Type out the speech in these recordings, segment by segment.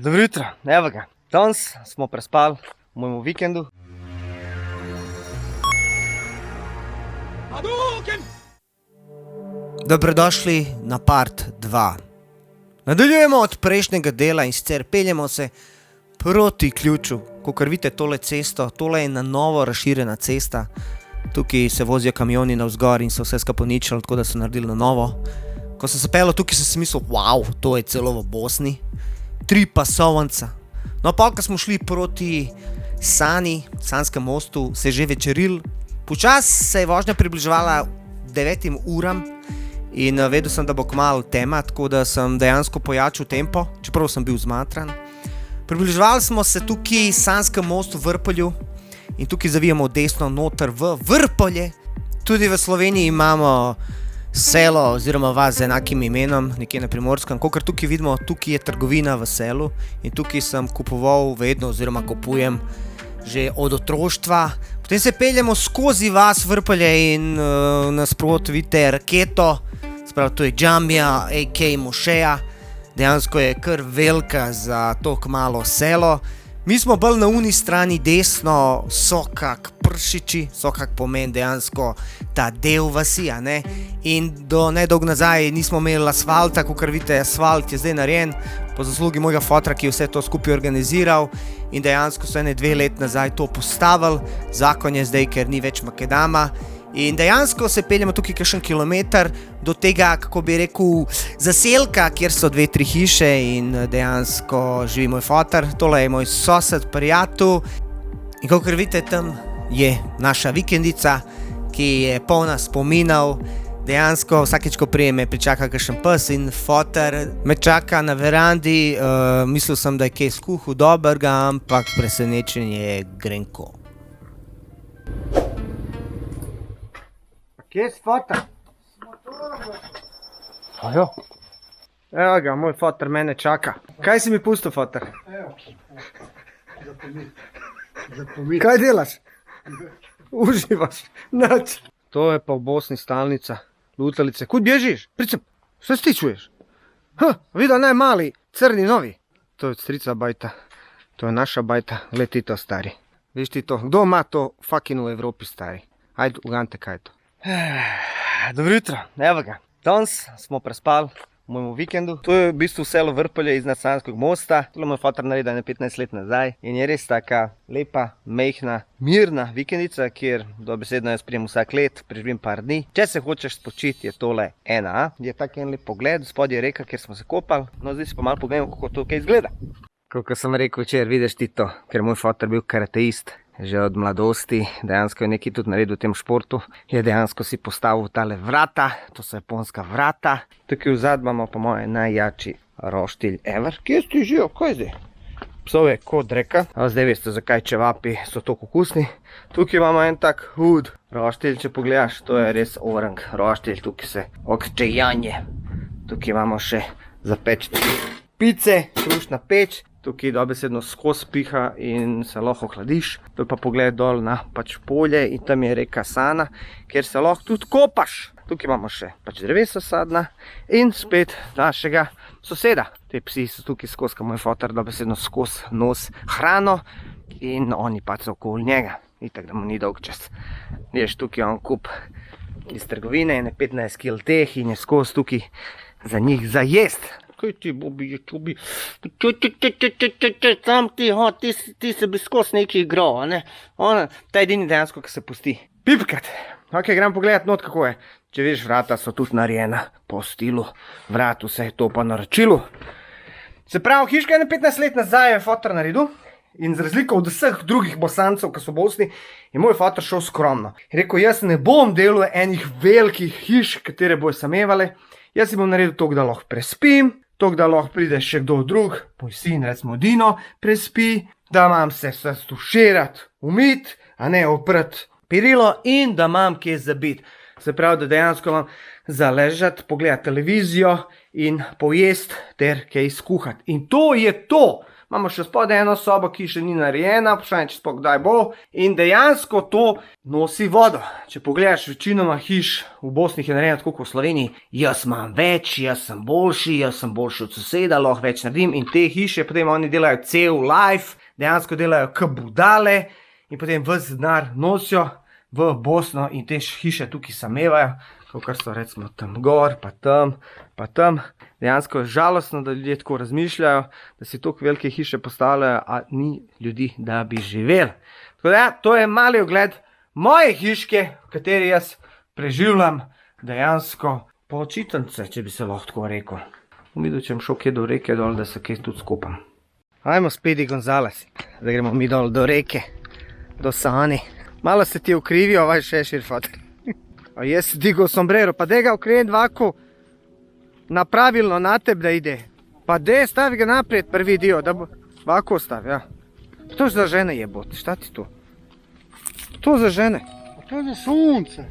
Dobro jutro, evo ga. Danes smo prespali v mojem vikendu. Dobrodošli na part 2. Nadaljujemo od prejšnjega dela in sicer peljemo se proti ključu. Kakor vidite tole cesto, tole je na novo razširjena cesta. Tukaj se vozijo kamioni navzgor in so vse skupaj uničili, tako da so naredili na novo. Ko sem se peljal tukaj, sem si mislil, wow, to je celo v Bosni. 3 pasovnica. No, pa ko smo šli proti Sanskem mostu, se je že večeril. Počas se je vožnja približevala 9 uram in vedel sem, da bo kmalu tema, tako da sem dejansko pojačal tempo, čeprav sem bil zmatran. Približevali smo se tukaj Sanskem mostu v Vrpolju in tukaj zavijamo desno noter v Vrpolje. Tudi v Sloveniji imamo selo oziroma vas z enakim imenom, nekje na Primorskem. Kakor tukaj vidimo, tukaj je trgovina v selu in tukaj sem kupoval vedno oziroma kupujem že od otroštva. Potem se peljemo skozi vas Vrpolje in nasprot vidite raketo, sprav to je džamija, a.k.a. mošeja. Dejansko je kar velika za tako malo selo. Mi smo bolj na uni strani desno, so kak pršiči, so kak pomeni dejansko ta del vasi, a ne? In do nedolgo nazaj nismo imeli asfalta, kakor vidite, asfalt je zdaj narejen, po zaslugi mojega fotra, ki je vse to skupaj organiziral in dejansko so 2 let nazaj to postavili. Zakon je zdaj, ker ni več makadama. In dejansko se peljemo tukaj kakšen kilometer do tega, kako bi rekel, zaselka, kjer so 2-3 hiše in dejansko živi moj foter. Tole je moj sosed, prijatelj. In kakor vidite, tam je naša vikendica, ki je polna spominov. Dejansko vsakeč, ko prijem, me pričaka kakšen pes in foter me čaka na verandi. Mislil sem, da je kaj skuhal dobrega, ampak presenečenje je grenko. Kje si foter? Ajo. Evo ga, moj foter mene čaka. Kaj si mi pustil, foter? Evo, zapomit. Kaj delaš? Uživaš? Nič. To je pa v Bosni stalnica. Lutalice. Kud bježiš? Pricem, sve stičuješ? Videl naj mali, crni novi. To je od strica bajta. To je naša bajta. Gled ti to, stari. Viš ti to? Kdo ima to fucking v Evropi, stari? Ajde, ugante, kaj je to? Dobro jutro, evo ga. Danes smo prespali v mojem vikendu. To je v bistvu selo Vrpolje iznad Sanskega mosta. Tole moj foter naredil 15 let nazaj in je res taka lepa, mejhna, mirna vikendica, kjer dobesedno jaz prijem vsak let, preživim par dni. Če se hočeš spočiti, je tole ena. Je tak en lep pogled, spodaj je reka, kjer smo se kopali. No, zdaj si pa malo pogledamo, kako to kaj izgleda. Kako sem rekel včeraj, vidiš ti to, ker moj foter bil karateist. Že od mladosti, dejansko je nekaj tudi naredil v tem športu, je dejansko si postavil tale vrata, to so japonska vrata. Tukaj vzad imamo po moje najjači roštilj ever. Kje si živel? Kaj je zdaj? Psov je kot reka. Zdaj veste, zakaj čevapi so tako okusni. Tukaj imamo en tak hud roštilj, če pogledaš, to je res orang roštilj, tukaj se okčejanje. Tukaj imamo še za peč pice, krušna peč. Tukaj dobesedno skozi piha in se lahko hladiš. To je pa pogled dol na pač polje in tam je reka Sana, kjer se lahko tudi kopaš. Tukaj imamo še pač drevesa sadna in spet našega soseda. Te psi so tukaj skozi, ko moj foter dobesedno skozi nos hrano in oni pač so okoli njega. Itak, da mu ni dolg čas. Ješ tukaj on kup iz trgovine, 15 kil teh in je skozi tukaj za njih za jest. Kaj ti, Bobi, je čubi? Tam ti se bi skozi nekaj igral, a ne? Ta je edini dejansko, ki se pusti pipkat. Ok, grem pogledat not, kako je. Če vidiš, vrata so tudi narejena po stilu vrat, vse je to pa naročilu. Se pravi, hiška je 15 let nazaj je foter naredil in z razliko od vseh drugih Bosancev, ki so v Bosni, je moj foter šel skromno. Je rekel, jaz ne bom delal enih velikih hiš, katere bojo samevale. Jaz si bom naredil to, da lahko prespim, to, da lahko pride še kdo drug, moj sin, recimo Dino, prespi, da imam se stuširat, umit, a ne oprat perilo in da imam kje zabit. Se pravi, da dejansko imam za ležati, pogledati televizijo in pojesti ter kaj skuhati. In to je to. Imamo še spodaj eno sobo, ki še ni narejena, vprašanje, če sploh kdaj bo. In dejansko to nosi vodo. Če pogledaš večinoma hiš v Bosni je narejeno tako kot v Sloveniji, jaz imam več, jaz sem boljši od soseda, lahko več naredim. In te hiše potem oni delajo cel life, dejansko delajo k budale in potem ves denar nosijo v Bosno in te hiše tukaj samevajo. Kar so recimo tam gor, pa tam. Dejansko je žalostno, da ljudje tako razmišljajo, da si toliko velike hiše postavljajo, a ni ljudi, da bi živeli. Tako da, to je mali ogled moje hiške, v kateri jaz preživljam dejansko počitnice, če bi se lahko tako rekel. Videl, če bom šel kje do reke dol, da se kaj tudi skupam. Ajmo Speedy Gonzales, da gremo mi dol do reke, do Sani. Malo se ti ukrivijo, vaj šešir fotor. A jaz si digel sombrero, pa dej ga okrenit ovako napravilno na tebe, da ide. Pa dej, stavi ga naprijed prvi dio, da bo ovako stavi, ja. To je za žene jebote, šta ti to? To za žene. To je za sunce.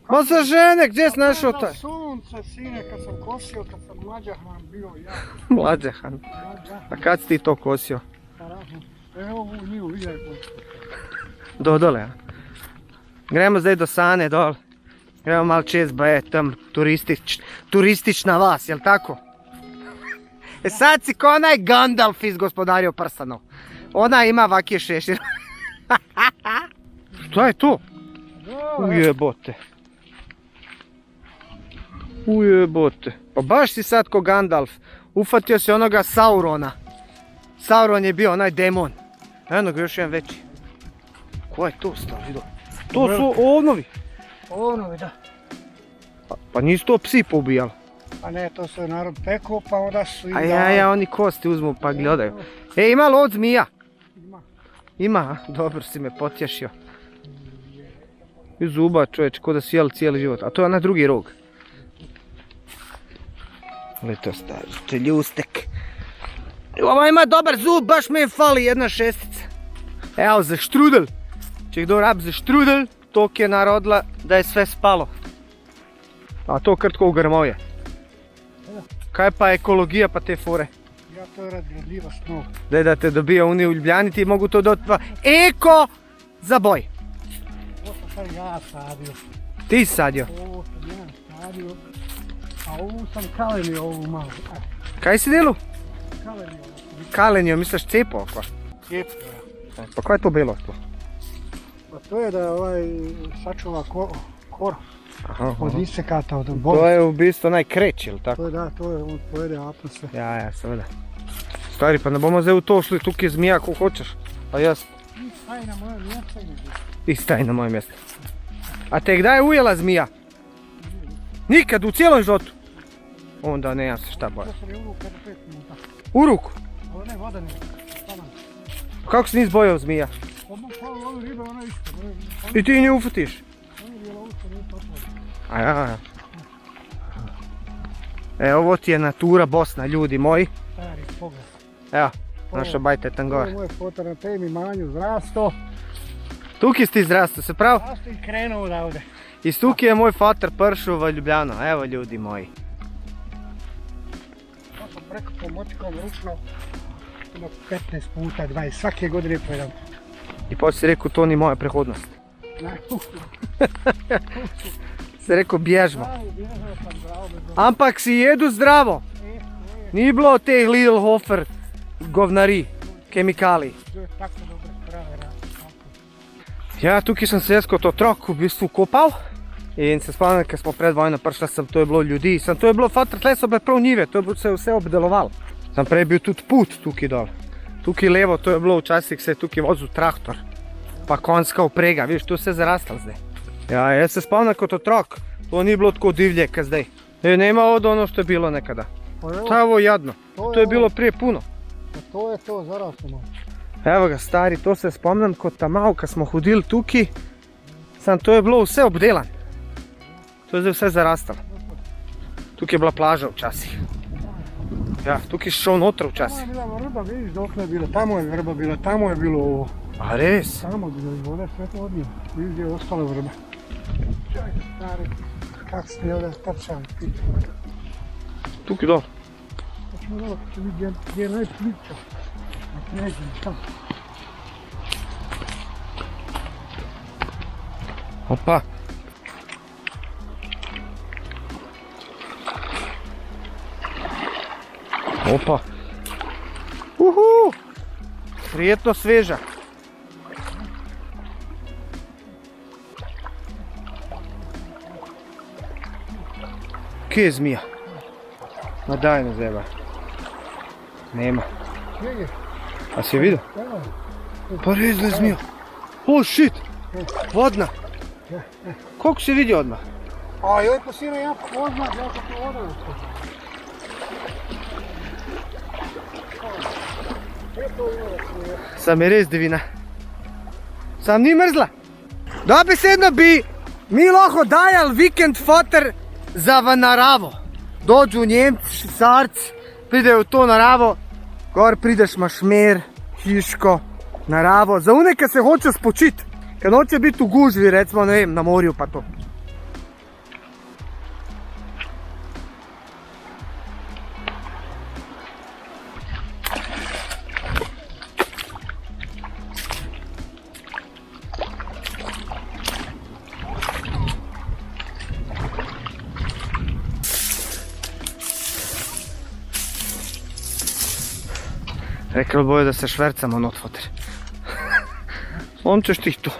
Ma za žene, gdje si našao To taj? je za sunce, sine, kad sam kosio, kad sam mlađahan bio ja. Mlađahan. A kad si ti to kosio? Evo ovu njivu, vidjaj. Do dole, ja. Gremo zdaj do Sane dol. Gremo malo čez, ba je tam turistična vas, jel tako? E sad si ko onaj Gandalf iz Gospodarja prstanov. Ona ima ovakje šešir. Šta je to? Ujebote. Ujebote. Pa baš si sad ko Gandalf. Ufatio si onoga Saurona. Sauron je bio onaj demon. Eno ga još jedan veći. Ko je to stav, vidio? To su ovnovi. Ono, da. Pa nisu to psi poubijali. A ne, to se narod pekao, pa onda su i A oni kosti uzmu pa gledaju. E, ima li od zmija? Ima. Ima, a? Dobro si me potješio. I zuba čovječ, ko da si jeli cijeli život. A to je onaj drugi rog. Ali to stavite, ljustek. Ovo ima dobar zub, baš mi je fali jedna šestica. Evo za štrudel. Če kdo rab za štrudel, tok je narodila da je sve spalo. A to krtko u grmovje. Kaj pa ekologija pa te fore? Ja to je razgledljivost, no. Daj da te dobija oni u Ljubljani, ti mogu to doti pa eko zaboj. Ovo sam sad ja sadio. Ti si sadio. Ovo sam ja sadio. A ovu sam kalenio ovu malo. Kaj si delu? Kalenio ovo. Kalenio, misliš cepo oko? Cijepo, ja. Pa kaj je to bilo to? Pa to je da sačuva kor Aha, od aha. isekata, od To bolesti. je u bistvu onaj kreć, ili tako? To je da, to je, on pojede apno sve. Ja, seveda. Stari, pa ne bomo zdaj v to šli, tukaj je zmija, ko hočeš. Pa jaz, Ti staj na moje mjesto i ne bi. ti staj na moje mjesto. A te kdaj je ujela zmija? Nikad, u cijelom životu? Onda ne, ja se šta bojim. To sam je uvuk kada 5 minuta. U ruku? Ovo ne voda ne. Stavan. Kako se nisi bojao zmija? Odmah pao lovi ribe, ona isto. I ti nje ufutiš? Ona je bila usta, nije potrebno. A ja. E, ovo ti je natura Bosna, ljudi moji. Stari pogled. Evo, naša bajta je tam To je gore. moj foto na temi manju zrasto. Tukaj si ti zrasto, se pravi? Zrasto i krenuo odavde. Iz tukaj je moj fater pršao v Ljubljano, evo ljudi moji. To sam preko po motikom ručno. Ima 15 puta, 20, svake godine pojedam. I poslije si rekao, to ni moja prehodnost. Ne, Si rekao, bježmo. Bravo, bježao sam, bravo, bez Ampak si jedu zdravo. Nije bilo teh Lidl Hofer govnari, kemikali. to je tako dobre prave rade. Ja, tukaj sem se jaz kot otrok v bistvu kopal. In se spomnim, ker smo pred vojno prišli sem, to je bilo ljudi. Sem, to je bilo, fater, tle so bile prav njive, to je bilo vse obdeloval. Sem prej bil tudi put tukaj dol. Tukaj levo, to je bilo včasih, se je tukaj vozil traktor. Pa konjska vprega, vidiš, to je vse zarastalo zdaj. Ja, jaz se spomnim kot otrok, to ni bilo tako divlje, kot zdaj. Nema od ono što je bilo nekada. Pa evo, To je ovo jadno, to je bilo prije puno. pa to je to, zaraslo malo. Evo ga stari, to se spomnim kot tamav, kad smo hodili tukaj. Sam to je bilo vse obdelan. To je zdaj vse zarastalo. Tukaj je bila plaža včasih. Ja, tukaj si šel noter Tamo včasih. je bila vrba, vidiš dok je bila, tamo je vrba bila, tamo je bilo ovo. A res? Tamo je bilo, voda je sve to odnijela. Vidiš gdje je ostala vrba. Čaj, stari. kak ste ovdje trčali. Tukaj dol. Hoćemo dobro, če vidjeti gdje je najpliča. Ne znam šta. Opa. Opa. Uhu. Prijetno sveža. Kje je zmija? Ma daj ne zeba. Nema. Gdje je? A si je vidio? Da. Pa rezla je zmija. Oh shit. Vodna. Koliko si vidio odmah? A joj pasira jako odmah, ja sam to odmah. Sam je res divina. Sam ni mrzla. Dobesedno bi mi lahko dajali vikend foter za v naravo. Dođu Njemci, Švicarci, pridejo v to naravo, gor prideš, imaš mer, hiško, naravo. Za one, ki se hoče spočiti, ki noče biti v gužvi, recimo, ne vem, na morju pa to. Rekli bojo da se švercamo not foter. On ćeš ti tu.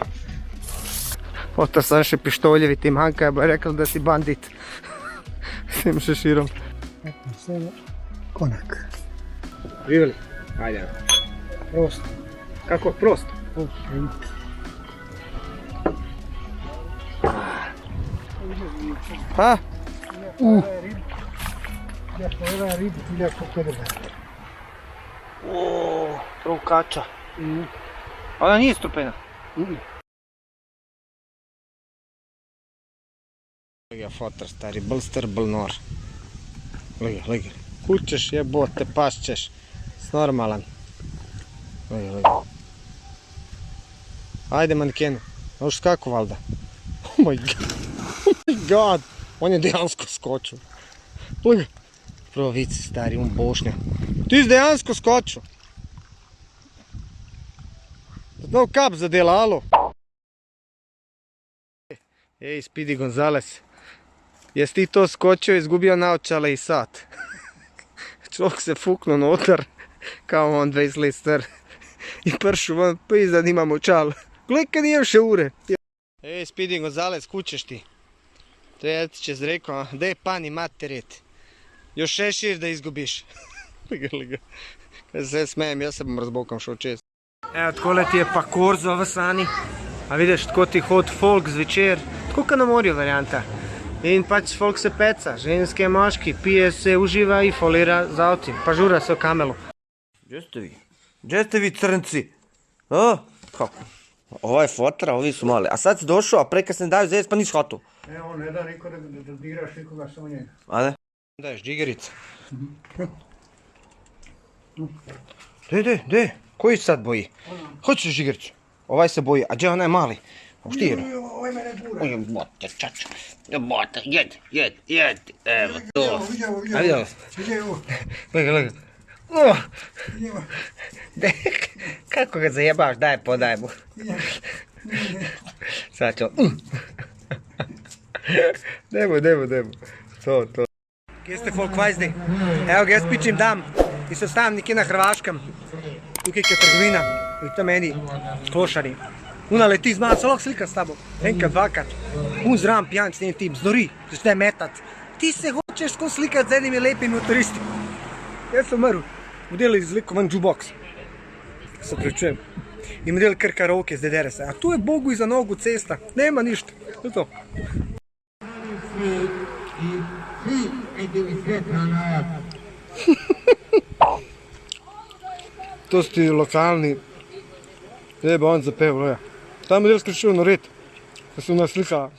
Foter sam še pištoljevi ti manjka, bo je rekli da si bandit. S tim šeširom. Sve konak. Živjeli? Ajde. Prosto. Kako? Prost? Ha? Lijepo ova riba, lijepo krve. Oooo, rukača. Ona nije strupena. Lega fotor stari, bl star, bl nor. Lega. Kućeš jebote, pašćeš. Normalan. Lega. Ajde manikenu. Možeš kako valda? Oh my god. On je dejansko skočil. Lega. Prvo vici stari, bošnja. Ti si dejansko skočil. Znov kap zadela, alo. Ej, Speedy Gonzales. Jes ti to skočio, izgubio naočale i sat. Človek se fuknuo notar, kao on 20 let star. I pršu van, pa iznad imam očal. Gledaj kad nijem še ure. Ej, Speedy Gonzales, kućeš ti. Treba ti će zrekao, daj pani materet. Još šešir da izgubiš. Liga. Kad se smejem, ja se bom razbokam šel čez. Evo, takole ti je pa korzo v sani. A vidiš, tako ti hod folk zvečer. Tako ka na morju varianta. In pač folk se peca, ženske, moški, pije se, uživa i folira z avti. Pa žura se v kamelu. Gdje ste vi? Gdje ste vi crnci? O, kako? Ovo je fotra, ovi su mali. A sad si došao, a pre kad se ne daju zec, pa nisi hotu. Ne, on ne da niko da diraš nikoga, samo njega. A ne? Daješ džigerica. De, koji se sad boji? Hoćeš džigericu? Ovaj se boji, a gdje onaj mali? Štiro. Ovaj mene gura. Oj, bote, čača. Bote, jed. Evo to. A vidio? Gdje ovo? Lega. Kako ga zajebaš, daj, podaj mu. Sad ću. Demo. To. Kje ste folk vajzni? Evo ga, jaz pičim dam. I se stavim nekje na Hrvaškem. Tukaj je trgovina. I to meni klošari. Una leti z mano, se lahko slika s tabo. Enkrat, dvakrat. Un zram pijan s njenim tim, zdori, začne metat. Ti se hočeš tako slikat z enimi lepimi motoristi. Jaz sem umrl. Model iz liko van jukebox. Se pričujem. I model kar karaoke z DDR-a. A tu je Bogu iza nogu cesta. Nema ništa. To je to. To su ti lokalni. Jeba on zapeo, ja. Tam je del skrišil na red. Da su nas slikala.